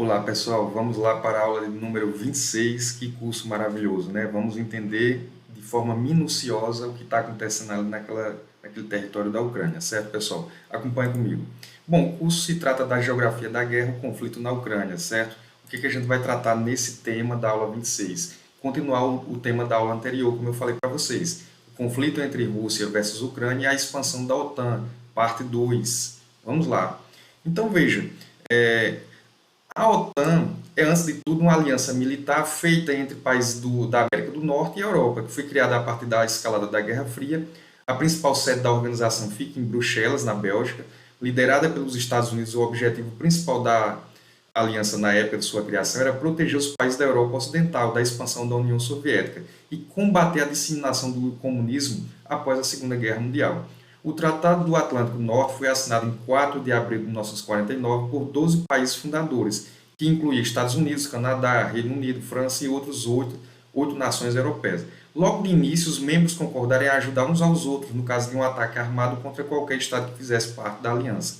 Olá, pessoal. Vamos lá para a aula de número 26. Que curso maravilhoso, né? Vamos entender de forma minuciosa o que está acontecendo ali naquele território da Ucrânia, certo, pessoal? Acompanhe comigo. Bom, o curso se trata da geografia da guerra, o conflito na Ucrânia, certo? O que a gente vai tratar nesse tema da aula 26? Continuar o tema da aula anterior, como eu falei para vocês. O conflito entre Rússia versus Ucrânia e a expansão da OTAN, parte 2. Vamos lá. Então, veja, a OTAN é, antes de tudo, uma aliança militar feita entre países da América do Norte e Europa, que foi criada a partir da escalada da Guerra Fria. A principal sede da organização fica em Bruxelas, na Bélgica. Liderada pelos Estados Unidos, o objetivo principal da aliança na época de sua criação era proteger os países da Europa Ocidental da expansão da União Soviética e combater a disseminação do comunismo após a Segunda Guerra Mundial. O Tratado do Atlântico Norte foi assinado em 4 de abril de 1949 por 12 países fundadores, que incluía Estados Unidos, Canadá, Reino Unido, França e outros oito nações europeias. Logo de início, os membros concordaram em ajudar uns aos outros no caso de um ataque armado contra qualquer Estado que fizesse parte da aliança.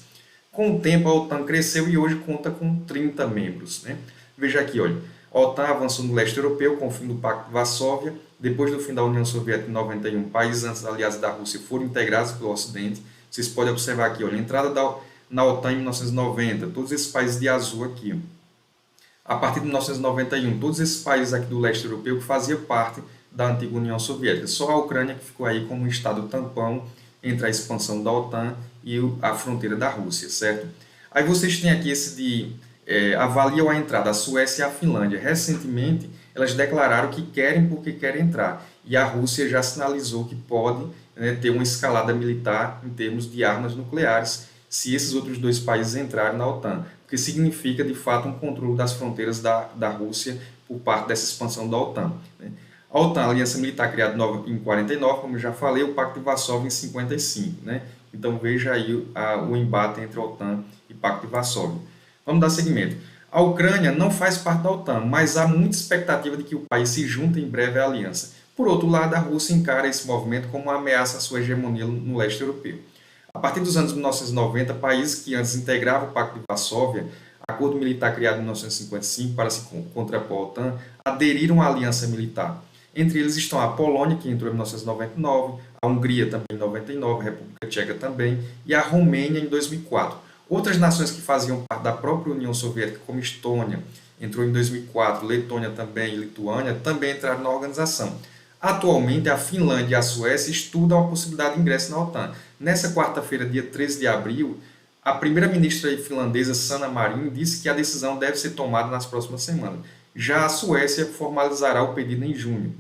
Com o tempo, a OTAN cresceu e hoje conta com 30 membros. Né? Veja aqui, olha, a OTAN avançou no leste europeu com o fim do Pacto de Varsóvia. Depois do fim da União Soviética em 91, países antes aliados da Rússia foram integrados pelo Ocidente. Vocês podem observar aqui, olha, a entrada na OTAN em 1990, todos esses países de azul aqui. A partir de 1991, todos esses países aqui do leste europeu que faziam parte da antiga União Soviética. Só a Ucrânia que ficou aí como um estado tampão entre a expansão da OTAN e a fronteira da Rússia, certo? Aí vocês têm aqui esse de avaliam a entrada, a Suécia e a Finlândia. Recentemente, elas declararam que querem porque querem entrar. E a Rússia já sinalizou que pode, né, ter uma escalada militar em termos de armas nucleares se esses outros dois países entrarem na OTAN. O que significa, de fato, um controle das fronteiras da Rússia por parte dessa expansão da OTAN. Né? A OTAN, a aliança militar criada em 49, como eu já falei, o Pacto de Varsóvia em 55. Né? Então veja aí o embate entre a OTAN e o Pacto de Varsóvia. Vamos dar seguimento. A Ucrânia não faz parte da OTAN, mas há muita expectativa de que o país se junte em breve à aliança. Por outro lado, a Rússia encara esse movimento como uma ameaça à sua hegemonia no leste europeu. A partir dos anos 1990, países que antes integravam o Pacto de Varsóvia, acordo militar criado em 1955 para se contrapor à OTAN, aderiram à aliança militar. Entre eles estão a Polônia, que entrou em 1999, a Hungria também em 99, a República Tcheca também, e a Romênia em 2004. Outras nações que faziam parte da própria União Soviética, como Estônia, entrou em 2004, Letônia também e Lituânia, também entraram na organização. Atualmente, a Finlândia e a Suécia estudam a possibilidade de ingresso na OTAN. Nessa quarta-feira, dia 13 de abril, a primeira-ministra finlandesa, Sanna Marin, disse que a decisão deve ser tomada nas próximas semanas. Já a Suécia formalizará o pedido em junho.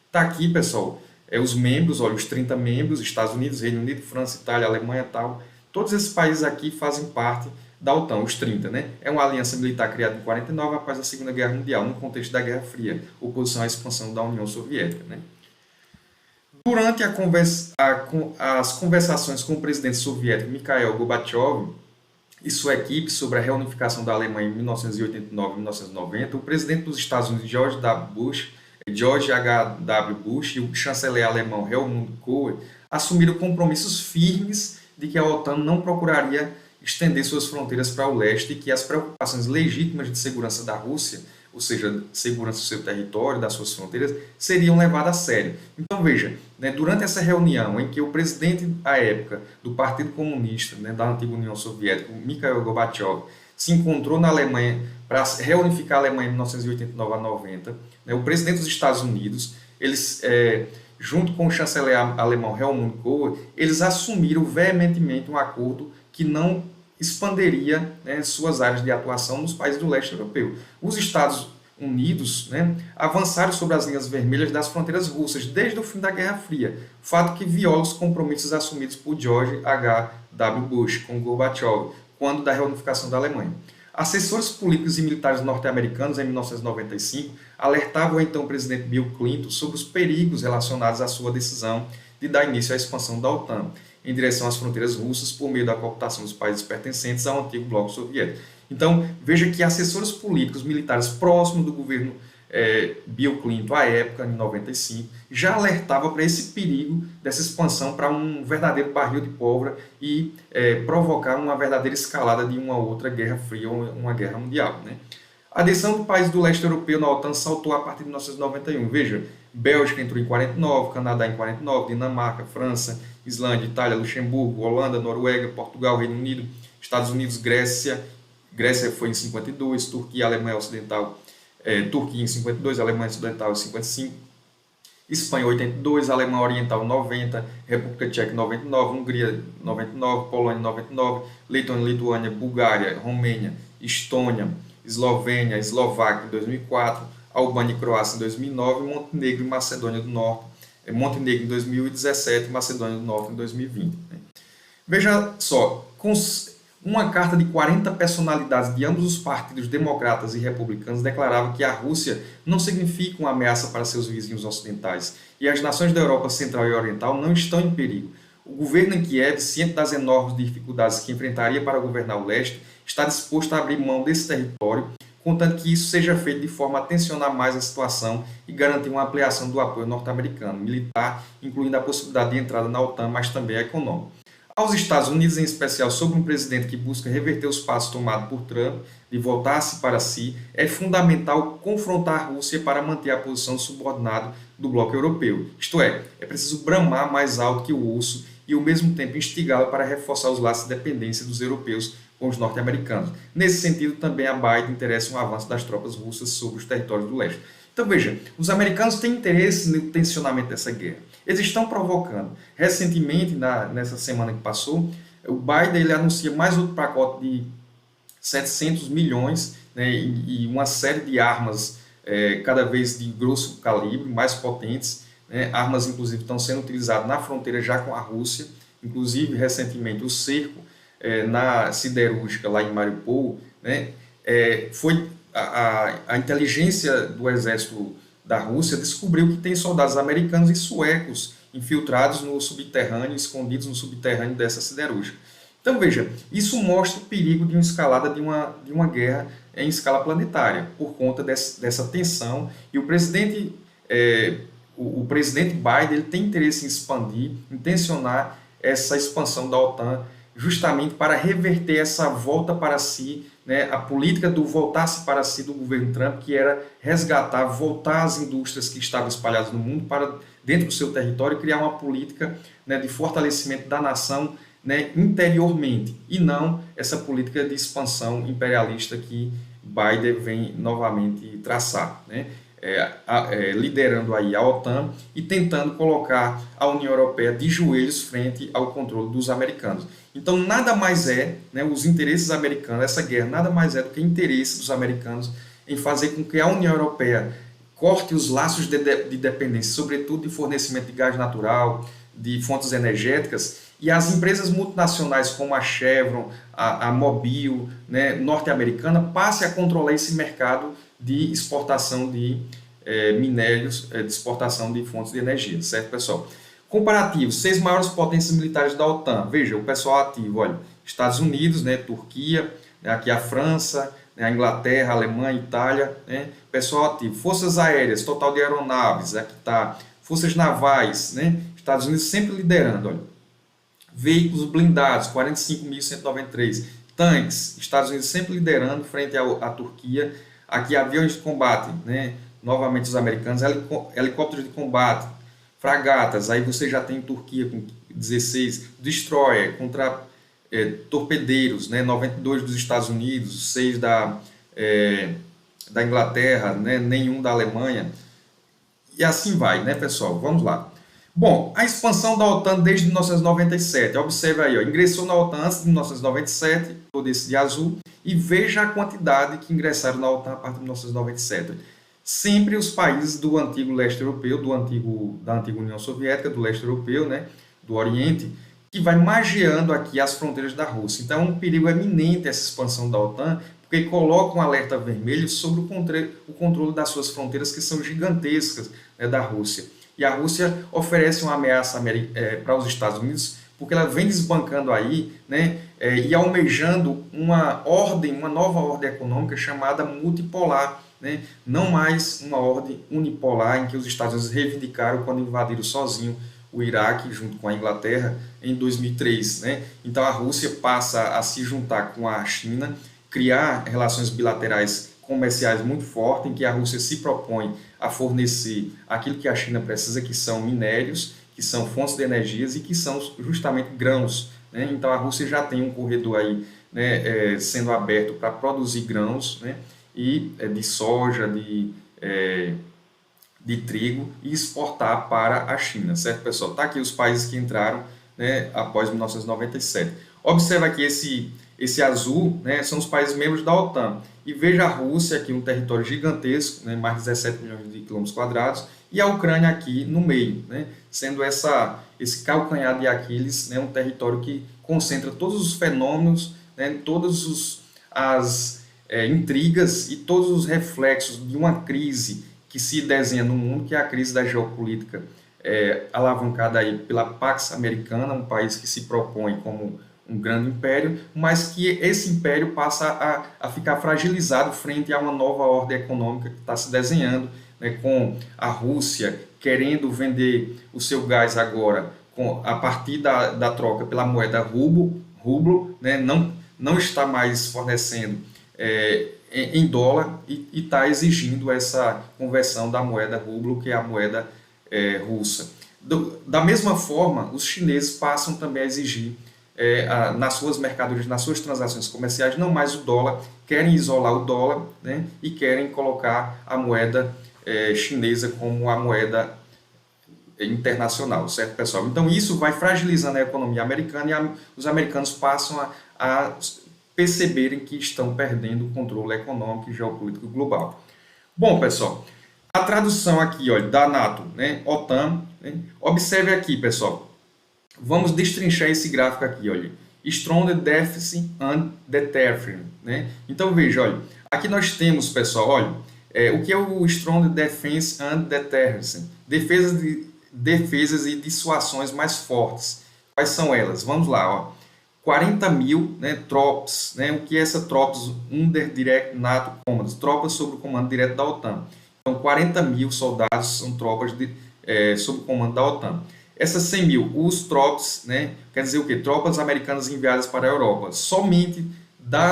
Está aqui, pessoal, os membros, olha, os 30 membros, Estados Unidos, Reino Unido, França, Itália, Alemanha e tal. Todos esses países aqui fazem parte da OTAN, os 30. Né? É uma aliança militar criada em 49 após a Segunda Guerra Mundial, no contexto da Guerra Fria, oposição à expansão da União Soviética. Né? Durante as conversações com o presidente soviético Mikhail Gorbachev e sua equipe sobre a reunificação da Alemanha em 1989 e 1990, o presidente dos Estados Unidos, George H.W. Bush, e o chanceler alemão Helmut Kohl assumiram compromissos firmes de que a OTAN não procuraria estender suas fronteiras para o leste e que as preocupações legítimas de segurança da Rússia, ou seja, segurança do seu território, das suas fronteiras, seriam levadas a sério. Então veja, né, durante essa reunião em que o presidente à época do Partido Comunista, né, da antiga União Soviética, Mikhail Gorbachev, se encontrou na Alemanha para reunificar a Alemanha em 1989 a 90, né, o presidente dos Estados Unidos, eles junto com o chanceler alemão Helmut Kohl, eles assumiram veementemente um acordo que não expanderia, né, suas áreas de atuação nos países do leste europeu. Os Estados Unidos, né, avançaram sobre as linhas vermelhas das fronteiras russas desde o fim da Guerra Fria, fato que viola os compromissos assumidos por George H.W. Bush com Gorbachev, quando da reunificação da Alemanha. Assessores políticos e militares norte-americanos, em 1995, alertavam o então presidente Bill Clinton sobre os perigos relacionados à sua decisão de dar início à expansão da OTAN em direção às fronteiras russas por meio da cooptação dos países pertencentes ao antigo bloco soviético. Então, veja que assessores políticos militares próximos do governo Bill Clinton, à época, em 95, já alertava para esse perigo dessa expansão para um verdadeiro barril de pólvora e provocar uma verdadeira escalada de uma outra guerra fria ou uma guerra mundial. Né? A adesão do país do leste europeu na OTAN saltou a partir de 1991. Veja, Bélgica entrou em 49, Canadá em 49, Dinamarca, França, Islândia, Itália, Luxemburgo, Holanda, Noruega, Portugal, Reino Unido, Estados Unidos, Grécia. Grécia foi em 52, Turquia, Alemanha Ocidental, Turquia em 52, Alemanha Ocidental em 55, Espanha 82, Alemanha Oriental 90, República Tcheca 99, Hungria 99, Polônia 99, Letônia, Lituânia, Bulgária, Romênia, Estônia, Eslovênia, Eslováquia em 2004, Albânia e Croácia em 2009, Montenegro e Macedônia do Norte, Montenegro em 2017 e Macedônia do Norte em 2020. Veja só, com uma carta de 40 personalidades de ambos os partidos democratas e republicanos declarava que a Rússia não significa uma ameaça para seus vizinhos ocidentais e as nações da Europa Central e Oriental não estão em perigo. O governo em Kiev, ciente das enormes dificuldades que enfrentaria para governar o leste, está disposto a abrir mão desse território, contanto que isso seja feito de forma a tensionar mais a situação e garantir uma ampliação do apoio norte-americano, militar, incluindo a possibilidade de entrada na OTAN, mas também a econômica. Aos Estados Unidos, em especial, sobre um presidente que busca reverter os passos tomados por Trump, de voltar-se para si, é fundamental confrontar a Rússia para manter a posição subordinada do bloco europeu. Isto é preciso bramar mais alto que o urso e, ao mesmo tempo, instigá-lo para reforçar os laços de dependência dos europeus com os norte-americanos. Nesse sentido, também a Biden interessa um avanço das tropas russas sobre os territórios do leste. Então, veja, os americanos têm interesse no tensionamento dessa guerra. Eles estão provocando. Recentemente, nessa semana que passou, o Biden ele anuncia mais outro pacote de 700 milhões, né, e uma série de armas cada vez de grosso calibre, mais potentes, né, armas, inclusive, estão sendo utilizadas na fronteira já com a Rússia. Inclusive, recentemente, o cerco na siderúrgica lá em Mariupol, né, foi a inteligência do exército da Rússia descobriu que tem soldados americanos e suecos infiltrados no subterrâneo, escondidos no subterrâneo dessa siderúrgica. Então, veja, isso mostra o perigo de uma escalada de uma guerra em escala planetária, por conta dessa tensão. E o presidente Biden ele tem interesse em expandir, em tensionar essa expansão da OTAN, justamente para reverter essa volta para si, né, a política do voltar-se para si do governo Trump, que era resgatar, voltar as indústrias que estavam espalhadas no mundo para dentro do seu território e criar uma política, né, de fortalecimento da nação, né, interiormente, e não essa política de expansão imperialista que Biden vem novamente traçar, né? Liderando aí a OTAN e tentando colocar a União Europeia de joelhos frente ao controle dos americanos. Então, nada mais né, os interesses americanos, essa guerra nada mais é do que interesse dos americanos em fazer com que a União Europeia corte os laços de dependência, sobretudo de fornecimento de gás natural, de fontes energéticas, e as empresas multinacionais como a Chevron, a Mobil, né, norte-americana, passem a controlar esse mercado de exportação de minérios, de exportação de fontes de energia, certo, pessoal? Comparativo, 6 maiores potências militares da OTAN. Veja, o pessoal ativo, olha, Estados Unidos, né, Turquia, né, aqui a França, né, a Inglaterra, a Alemanha, Itália, né, pessoal ativo. Forças aéreas, total de aeronaves, aqui está. Forças navais, né, Estados Unidos sempre liderando, olha. Veículos blindados, 45.193. Tanques, Estados Unidos sempre liderando frente à Turquia. Aqui aviões de combate, né, novamente os americanos, helicópteros de combate, fragatas, aí você já tem Turquia com 16, destroyer contra torpedeiros, né, 92 dos Estados Unidos, 6 da Inglaterra, né, nenhum da Alemanha, e assim vai, né, pessoal? Vamos lá. Bom, a expansão da OTAN desde 1997, observe aí, ó, ingressou na OTAN antes de 1997, todo esse de azul, e veja a quantidade que ingressaram na OTAN a partir de 1997. Sempre os países do antigo leste europeu, da antiga União Soviética, do leste europeu, né, do Oriente, que vai magiando aqui as fronteiras da Rússia. Então é um perigo eminente essa expansão da OTAN, porque coloca um alerta vermelho sobre o controle das suas fronteiras, que são gigantescas, né, da Rússia. E a Rússia oferece uma ameaça para os Estados Unidos, porque ela vem desbancando aí, né, e almejando uma nova ordem econômica chamada multipolar, né, não mais uma ordem unipolar em que os Estados Unidos reivindicaram quando invadiram sozinho o Iraque, junto com a Inglaterra, em 2003. Né? Então a Rússia passa a se juntar com a China, criar relações bilaterais comerciais muito fortes, em que a Rússia se propõe a fornecer aquilo que a China precisa, que são minérios, que são fontes de energias e que são justamente grãos, né? Então a Rússia já tem um corredor aí, né, sendo aberto para produzir grãos, né, e de soja, de trigo e exportar para a China, certo, pessoal? Tá aqui os países que entraram, né, após 1997. Observa aqui esse azul, né, são os países membros da OTAN. E veja a Rússia aqui, um território gigantesco, né, mais de 17 milhões de quilômetros quadrados, e a Ucrânia aqui no meio, né, sendo esse calcanhar de Aquiles, né, um território que concentra todos os fenômenos, né, todas as intrigas e todos os reflexos de uma crise que se desenha no mundo, que é a crise da geopolítica, alavancada aí pela Pax Americana, um país que se propõe como um grande império, mas que esse império passa a ficar fragilizado frente a uma nova ordem econômica que está se desenhando, né, com a Rússia querendo vender o seu gás agora a partir da troca pela moeda rublo, né, não está mais fornecendo em dólar e está exigindo essa conversão da moeda rublo, que é a moeda russa. Da mesma forma, os chineses passam também a exigir nas suas mercadorias, nas suas transações comerciais, não mais o dólar, querem isolar o dólar, né, e querem colocar a moeda chinesa como a moeda internacional, certo, pessoal? Então isso vai fragilizando a economia americana e os americanos passam a perceberem que estão perdendo o controle econômico e geopolítico global. Bom, pessoal, a tradução aqui, olha, da NATO, né, OTAN, né, observe aqui, pessoal, vamos destrinchar esse gráfico aqui, olha, Strong Defense and Deterrence, né? Então veja, olha, aqui nós temos, pessoal, olha, o que é o Strong Defense and Deterrence? Defesas e dissuasões mais fortes. Quais são elas? Vamos lá, ó. 40 mil, né, tropas, né? O que é essa tropas? Under Direct NATO Command, tropas sob o comando direto da OTAN. Então, 40 mil soldados são tropas sob o comando da OTAN. Essas 100 mil, os tropas, né, quer dizer o quê? Tropas americanas enviadas para a Europa. Somente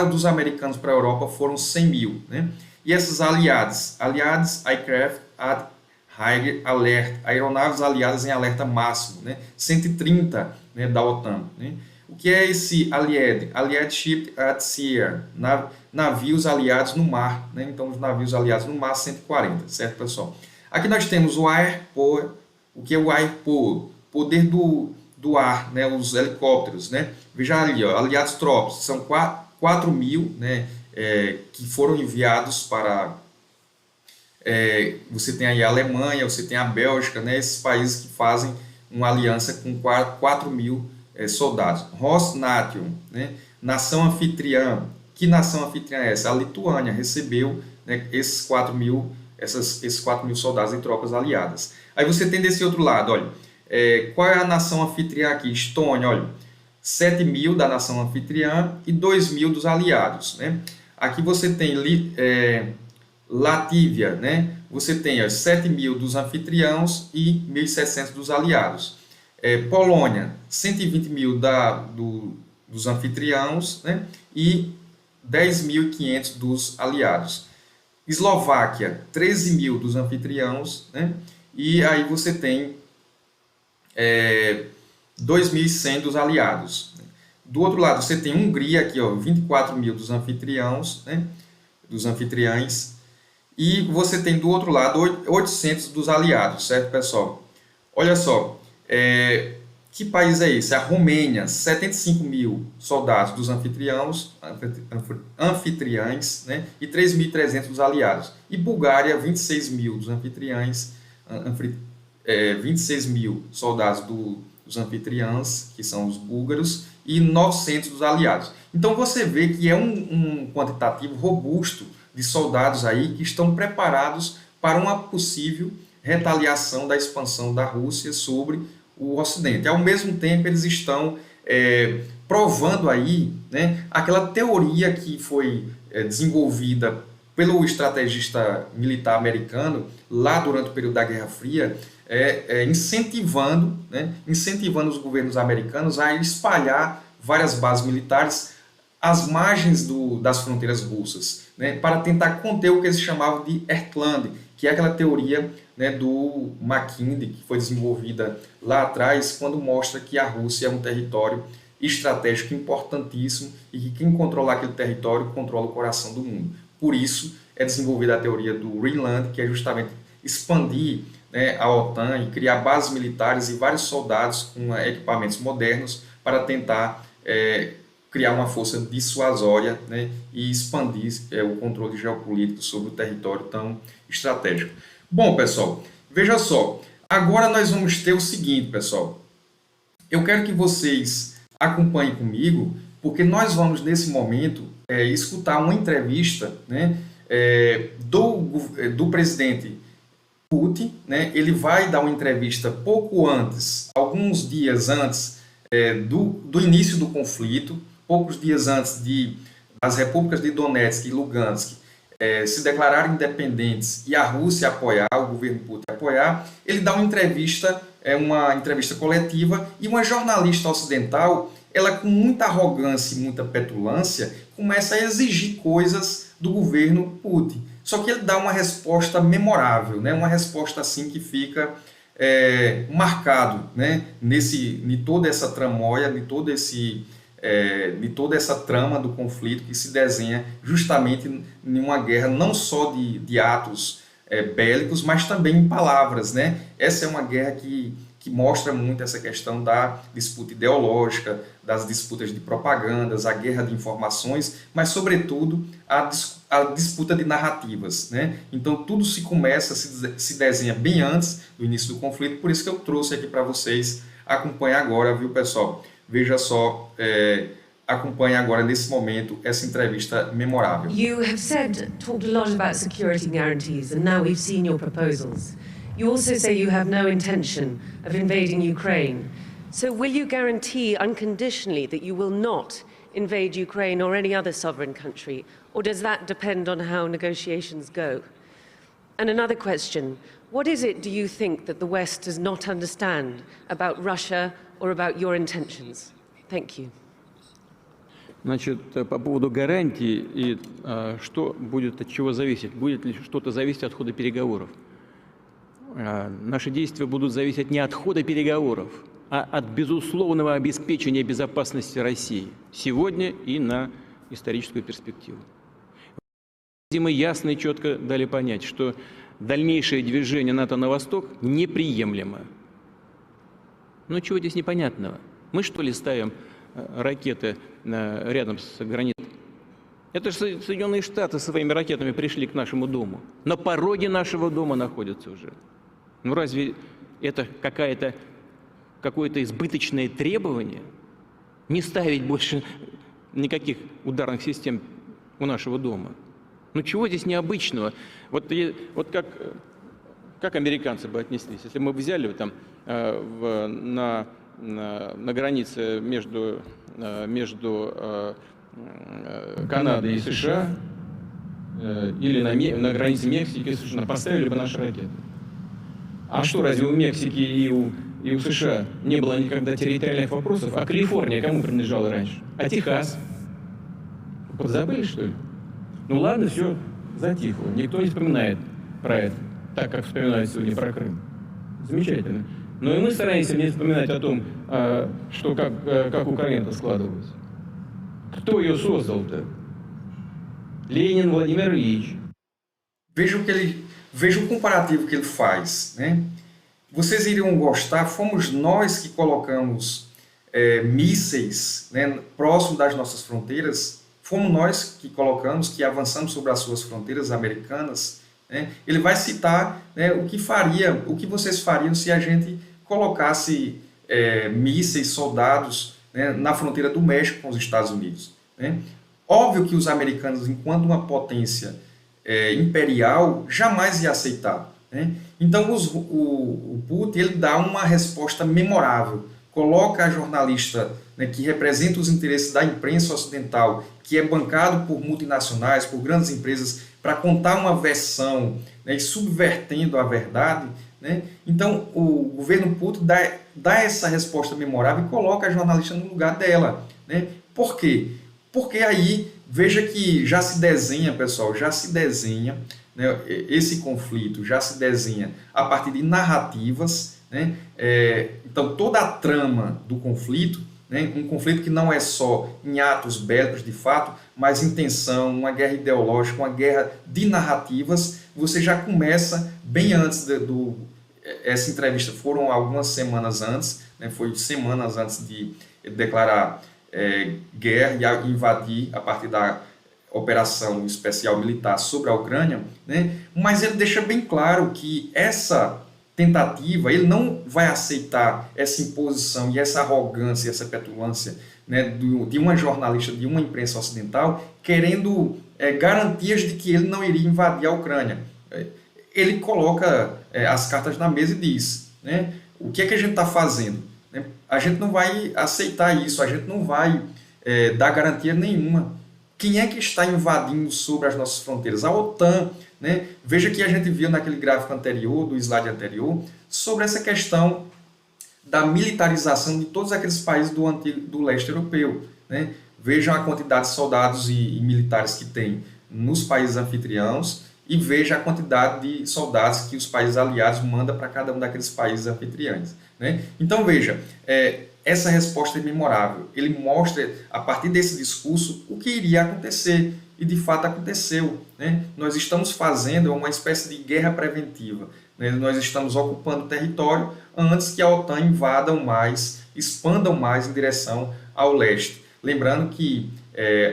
dos americanos para a Europa foram 100 mil, né? E essas aliadas Aircraft at High Alert, aeronaves aliadas em alerta máximo, né? 130, né, da OTAN, né? O que é esse Allied Ship at Sea, navios aliados no mar, né? Então, os navios aliados no mar, 140, certo, pessoal? Aqui nós temos o Air Power. O que é o Air Power? Poder do ar, né? Os helicópteros, né? Veja ali, ó, aliados tropas, são 4 mil, né? Que foram enviados para... você tem aí a Alemanha, você tem a Bélgica, né? Esses países que fazem uma aliança com 4 mil soldados. Rosnation, né? Nação anfitriã. Que nação anfitriã é essa? A Lituânia recebeu, né, esses 4 mil soldados em tropas aliadas. Aí você tem desse outro lado, olha, qual é a nação anfitriã aqui? Estônia, olha, 7 mil da nação anfitriã e 2 mil dos aliados, né? Aqui você tem Latívia, né? Você tem 7 mil dos anfitriãos e 1.700 dos aliados. Polônia, 120 mil dos anfitriãos, né? E 10.500 dos aliados. Eslováquia, 13 mil dos anfitriãos, né? E aí você tem 2.100 dos aliados. Do outro lado, você tem Hungria aqui, ó, 24 mil dos anfitriãos, né? Dos anfitriães. E você tem do outro lado 800 dos aliados, certo, pessoal? Olha só, que país é esse? A Romênia, 75 mil soldados dos anfitriãos, né? E 3.300 dos aliados. E Bulgária, 26 mil dos anfitriães, 26 mil soldados dos anfitriãos, que são os búlgaros, e 900 dos aliados. Então você vê que é um quantitativo robusto de soldados aí que estão preparados para uma possível retaliação da expansão da Rússia sobre o Ocidente. Ao mesmo tempo, eles estão provando aí, né, aquela teoria que foi desenvolvida pelo estrategista militar americano lá durante o período da Guerra Fria, incentivando os governos americanos a espalhar várias bases militares às margens das fronteiras russas, né, para tentar conter o que eles chamavam de Heartland, que é aquela teoria, né, do Mackinder, que foi desenvolvida lá atrás, quando mostra que a Rússia é um território estratégico importantíssimo e que quem controlar aquele território controla o coração do mundo. Por isso é desenvolvida a teoria do Greenland, que é justamente expandir, né, a OTAN e criar bases militares e vários soldados com equipamentos modernos para tentar criar uma força dissuasória, né, e expandir o controle geopolítico sobre o território tão estratégico. Bom, pessoal, veja só, agora nós vamos ter o seguinte, pessoal, eu quero que vocês acompanhem comigo, porque nós vamos, nesse momento, escutar uma entrevista, né, do presidente Putin, né? Ele vai dar uma entrevista pouco antes, alguns dias antes do início do conflito, poucos dias antes das repúblicas de Donetsk e Lugansk se declararem independentes e a Rússia apoiar, o governo Putin apoiar. Ele dá uma entrevista coletiva, e uma jornalista ocidental, ela com muita arrogância e muita petulância, começa a exigir coisas do governo Putin. Só que ele dá uma resposta memorável, né? Uma resposta assim que fica marcado, né? Em toda essa tramóia, de toda essa trama do conflito que se desenha justamente em uma guerra não só de atos bélicos, mas também em palavras, né? Essa é uma guerra que mostra muito essa questão da disputa ideológica, das disputas de propagandas, a guerra de informações, mas, sobretudo, a disputa de narrativas, né? Então, tudo se desenha bem antes do início do conflito, por isso que eu trouxe aqui para vocês acompanhar agora, viu, pessoal? Veja só, acompanhe agora, nesse momento, essa entrevista memorável. You have talked a lot about security guarantees, and now we've seen your proposals. You also say you have no intention of invading Ukraine. So will you guarantee unconditionally that you will not invade Ukraine or any other sovereign country, or does that depend on how negotiations go? And another question, what is it, do you think, that the West does not understand about Russia or about your intentions? Thank you. Значит, по поводу гарантий и что будет от чего зависеть? Будет ли что-то зависеть от хода переговоров? Наши действия будут зависеть не от хода переговоров, а от безусловного обеспечения безопасности России сегодня и на историческую перспективу. Мы ясно и четко дали понять, что дальнейшее движение НАТО на восток неприемлемо. Ну чего здесь непонятного? Мы что ли ставим ракеты рядом с границей? Это же Соединенные Штаты своими ракетами пришли к нашему дому. На пороге нашего дома находятся уже. Ну разве это какое-то избыточное требование? Не ставить больше никаких ударных систем у нашего дома. Ну чего здесь необычного? Вот как американцы бы отнеслись, если мы взяли там на границе между Канадой и США или на границе Мексики и США поставили бы наши ракеты. А что, разве у Мексики и у США не было никогда территориальных вопросов? А Калифорния кому принадлежала раньше? А Техас? Подзабыли, что ли? Ну ладно, все затихло. Никто не вспоминает про это, так как вспоминают сегодня про Крым. Замечательно. Но и мы стараемся не вспоминать о том, что как Украина складывалась. Кто ее создал-то? Ленин Владимир Ильич. Veja o comparativo que ele faz, né? Vocês iriam gostar, fomos nós que colocamos mísseis, né, próximo das nossas fronteiras, fomos nós que colocamos, que avançamos sobre as suas fronteiras americanas, né? Ele vai citar, né, o que vocês fariam se a gente colocasse mísseis, soldados, né, na fronteira do México com os Estados Unidos, né? Óbvio que os americanos, enquanto uma potência imperial, jamais ia aceitar, né? Então o Putin, ele dá uma resposta memorável, coloca a jornalista, né, que representa os interesses da imprensa ocidental, que é bancado por multinacionais, por grandes empresas, para contar uma versão, né, e subvertendo a verdade, né? Então o governo Putin dá essa resposta memorável e coloca a jornalista no lugar dela, né? Por quê? Porque aí, veja que já se desenha, pessoal, já se desenha, né, esse conflito, já se desenha a partir de narrativas, né? Então, toda a trama do conflito, né, um conflito que não é só em atos bélicos de fato, mas em tensão, uma guerra ideológica, uma guerra de narrativas, você já começa bem antes essa entrevista, foram algumas semanas antes, né, foi semanas antes de declarar guerra e invadir a partir da operação especial militar sobre a Ucrânia, né? Mas ele deixa bem claro que essa tentativa, ele não vai aceitar essa imposição e essa arrogância, essa petulância, né, de uma jornalista, de uma imprensa ocidental, querendo garantias de que ele não iria invadir a Ucrânia. Ele coloca as cartas na mesa e diz, né, o que é que a gente está fazendo? A gente não vai aceitar isso, a gente não vai dar garantia nenhuma. Quem é que está invadindo sobre as nossas fronteiras? A OTAN, né? Veja que a gente viu naquele gráfico anterior, do slide anterior, sobre essa questão da militarização de todos aqueles países do leste europeu, né? Vejam a quantidade de soldados e militares que tem nos países anfitriãos e veja a quantidade de soldados que os países aliados mandam para cada um daqueles países anfitriãos, né? Então veja, essa resposta é memorável. Ele mostra, a partir desse discurso, o que iria acontecer. E de fato aconteceu, né? Nós estamos fazendo uma espécie de guerra preventiva, né? Nós estamos ocupando território antes que a OTAN invadam mais, expandam mais em direção ao leste. Lembrando que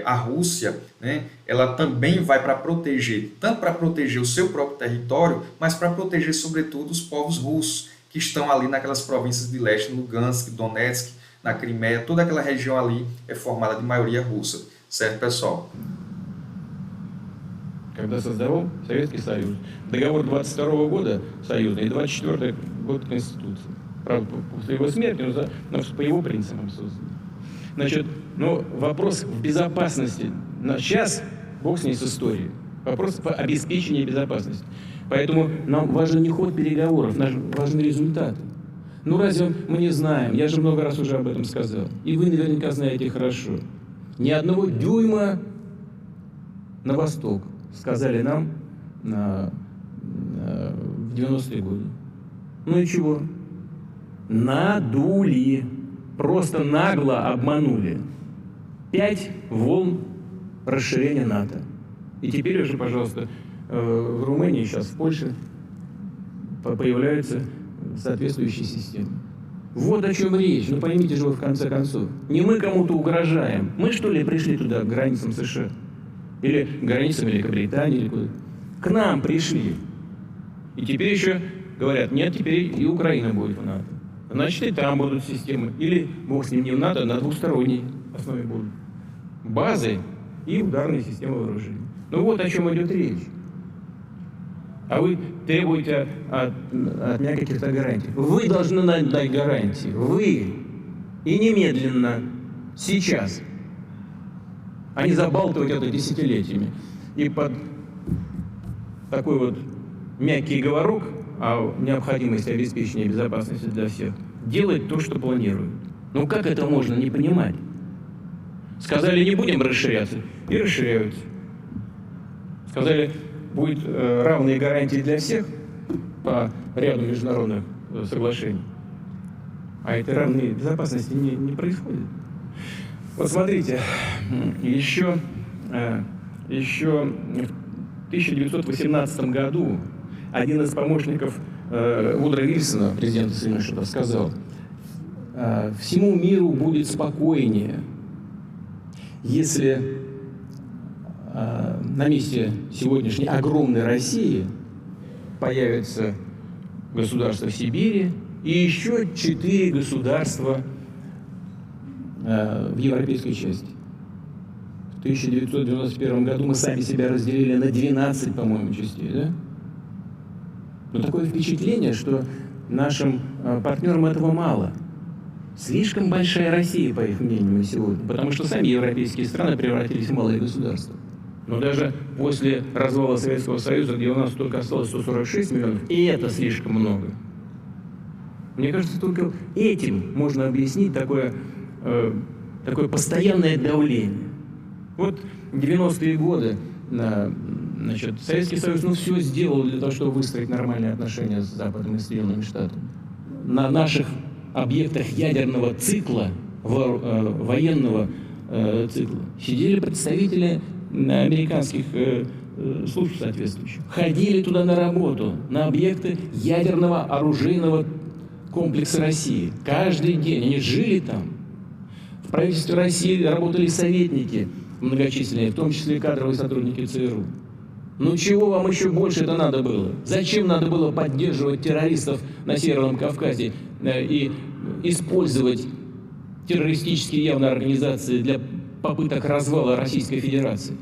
a Rússia, né, ela também vai para proteger, tanto para proteger o seu próprio território, mas para proteger sobretudo os povos russos, que estão ali naquelas províncias de leste, Lugansk, Donetsk, na Crimeia, toda aquela região ali é formada de maioria russa. Certo, pessoal? Когда создавал Советский Союз. Договор 22 года союзный и 24 год Конституции. Правда, после его смерти, но по его принципам создан. Значит, вопрос в безопасности. Сейчас, бог с ней с историей, вопрос по обеспечению безопасности. Поэтому нам важен не ход переговоров, нам важны результаты. Разве мы не знаем? Я же много раз уже об этом сказал. И вы наверняка знаете хорошо. Ни одного дюйма на восток, сказали нам в 90-е годы. И чего? Надули. Просто нагло обманули. 5 волн расширения НАТО. И теперь уже, пожалуйста, в Румынии, сейчас в Польше появляются соответствующие системы. Вот о чем речь. Поймите же вы в конце концов. Не мы кому-то угрожаем. Мы, что ли, пришли туда, к границам США? Или к границам Великобритании, или куда? К нам пришли. И теперь еще говорят, нет, теперь и Украина будет в НАТО. Значит, и там будут системы. Или, бог с ним, не в НАТО, а на двусторонней основе будут. Базы и ударные системы вооружений. Вот о чем идет речь. А вы требуете от меня каких-то гарантий. Вы должны дать гарантии. Вы. И немедленно. Сейчас. А не забалтывать это десятилетиями. И под такой вот мягкий говорок о необходимости обеспечения безопасности для всех делать то, что планируют. Как это можно не понимать? Сказали, не будем расширяться. И расширяются. Сказали, будут равные гарантии для всех по ряду международных соглашений. А этой равной безопасности не происходит. Вот смотрите, еще в 1918 году один из помощников Вудро Вильсона, президента Соединенных Штатов, сказал, всему миру будет спокойнее, если на месте сегодняшней огромной России появится государство в Сибири и еще 4 государства в европейской части. В 1991 году мы сами себя разделили на 12, по-моему, частей, да? Но такое впечатление, что нашим партнерам этого мало. Слишком большая Россия, по их мнению, сегодня, потому что сами европейские страны превратились в малые государства. Но даже после развала Советского Союза, где у нас только осталось 146 миллионов, и это слишком много. Мне кажется, только этим можно объяснить такое постоянное давление. Вот 90-е годы, значит, Советский Союз все сделал для того, чтобы выстроить нормальные отношения с Западом и Соединенными Штатами. На наших объектах ядерного цикла, военного цикла, сидели представители американских служб соответствующих. Ходили туда на работу, на объекты ядерного оружейного комплекса России. Каждый день они жили там. В правительстве России работали советники многочисленные, в том числе и кадровые сотрудники ЦРУ. Ну чего вам еще больше это надо было? Зачем надо было поддерживать террористов на Северном Кавказе и использовать террористические явно организации для попыток развала Российской Федерации?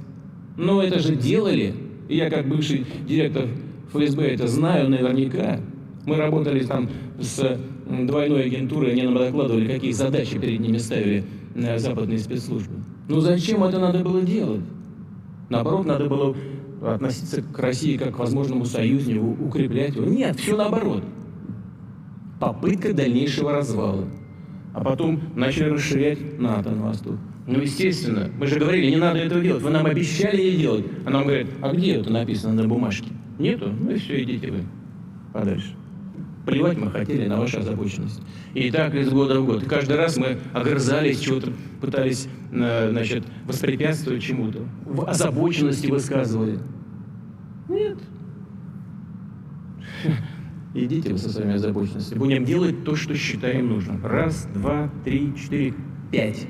Но это же делали, и я как бывший директор ФСБ это знаю наверняка. Мы работали там с двойной агентурой, они нам докладывали, какие задачи перед ними ставили западные спецслужбы. Ну зачем это надо было делать? Наоборот, надо было относиться к России как к возможному союзнику, укреплять его. Нет, все наоборот. Попытка дальнейшего развала. А потом начали расширять НАТО на восток. Ну, естественно, мы же говорили, не надо этого делать. Вы нам обещали не делать. А нам говорят, а где это написано на бумажке? Нету? Ну и все, идите вы подальше. Плевать мы хотели на вашу озабоченность. И так из года в год. И каждый раз мы огрызались, чего-то пытались, значит, воспрепятствовать чему-то. В озабоченности высказывали. Нет. Идите вы со своими озабоченностями. Будем делать то, что считаем нужным. 1, 2, 3, 4, 5.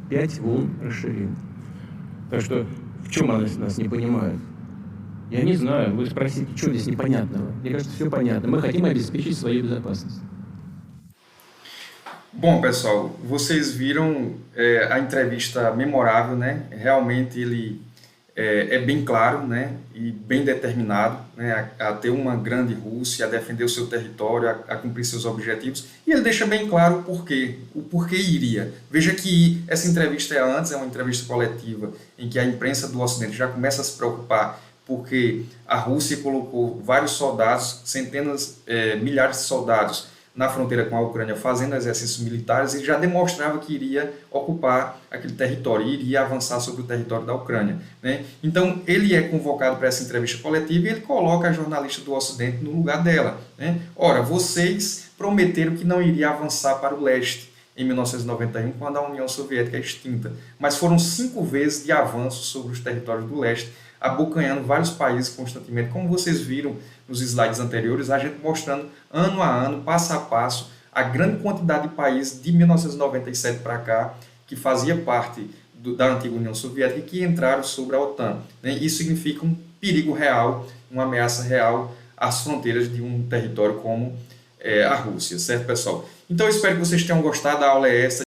5 волн расширим. Так что в чем они нас не poнимают? Я не знаю. Вы спросите, что здесь непонятного? Мне кажется, все понятно. Мы хотим обеспечить свою безопасность. Bom, pessoal, vocês viram a entrevista memorável, né? Realmente ele é bem claro, né? E bem determinado, né? A ter uma grande Rússia, a defender o seu território, a cumprir seus objetivos. E ele deixa bem claro o porquê iria. Veja que essa entrevista é uma entrevista coletiva, em que a imprensa do Ocidente já começa a se preocupar porque a Rússia colocou vários soldados, centenas, milhares de soldados na fronteira com a Ucrânia fazendo exercícios militares e já demonstrava que iria ocupar aquele território, iria avançar sobre o território da Ucrânia, né? Então ele é convocado para essa entrevista coletiva e ele coloca a jornalista do Ocidente no lugar dela, né? Ora, vocês prometeram que não iria avançar para o leste em 1991, quando a União Soviética é extinta, mas foram 5 vezes de avanço sobre os territórios do leste, abocanhando vários países constantemente, como vocês viram nos slides anteriores, a gente mostrando ano a ano, passo a passo, a grande quantidade de países de 1997 para cá, que fazia parte da antiga União Soviética e que entraram sobre a OTAN, né? Isso significa um perigo real, uma ameaça real às fronteiras de um território como a Rússia, certo, pessoal? Então eu espero que vocês tenham gostado, a aula é essa.